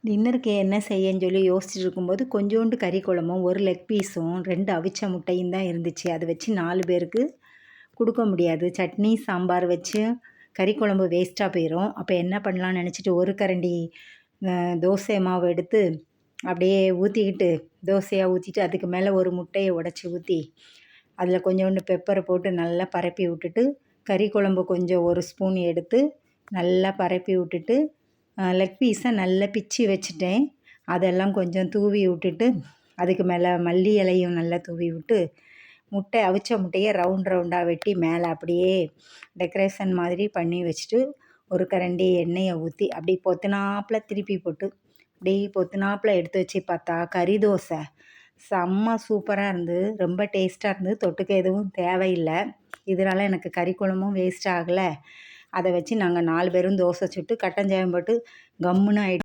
டின்னருக்கு என்ன செய்யன்னு சொல்லி யோசிச்சுட்டு இருக்கும்போது கொஞ்சோண்டு கறி குழம்பும் ஒரு லெக் பீஸும் 2 அவிச்ச முட்டையும் தான் இருந்துச்சு. அதை வச்சு 4 பேருக்கு கொடுக்க முடியாது. சட்னி சாம்பார் வச்சு கறி குழம்பு வேஸ்ட்டாக போயிடும். அப்போ என்ன பண்ணலான்னு நினச்சிட்டு ஒரு கரண்டி தோசை மாவு எடுத்து அப்படியே ஊற்றிக்கிட்டு தோசையாக ஊற்றிட்டு அதுக்கு மேலே ஒரு முட்டையை உடச்சி ஊற்றி அதில் கொஞ்சோண்டு பெப்பரை போட்டு நல்லா பரப்பி விட்டுட்டு கறி குழம்பு கொஞ்சம் ஒரு ஸ்பூன் எடுத்து நல்லா பரப்பி விட்டுட்டு லெக் பீஸை நல்லா பிச்சு வச்சுட்டேன். அதெல்லாம் கொஞ்சம் தூவி விட்டுட்டு அதுக்கு மேலே மல்லி இலையும் நல்லா தூவி விட்டு அவிச்ச முட்டையை ரவுண்டாக வெட்டி மேலே அப்படியே டெக்கரேஷன் மாதிரி பண்ணி வச்சுட்டு ஒரு கரண்டி எண்ணெயை ஊற்றி அப்படி பொத்துனாப்பில் திருப்பி போட்டு அப்படி பொத்துனாப்பில் எடுத்து வச்சு பார்த்தா கறி தோசை செம்ம சூப்பராக இருந்து ரொம்ப டேஸ்ட்டாக இருந்து தொட்டுக்க எதுவும் தேவையில்லை. இதனால் எனக்கு கறி குழம்பும் வேஸ்ட் ஆகலை. அதை வச்சு நாங்கள் 4 பேரும் தோசை சுட்டு கட்டஞ்சாயம் போட்டு கம்முன்னு ஆகிட்டு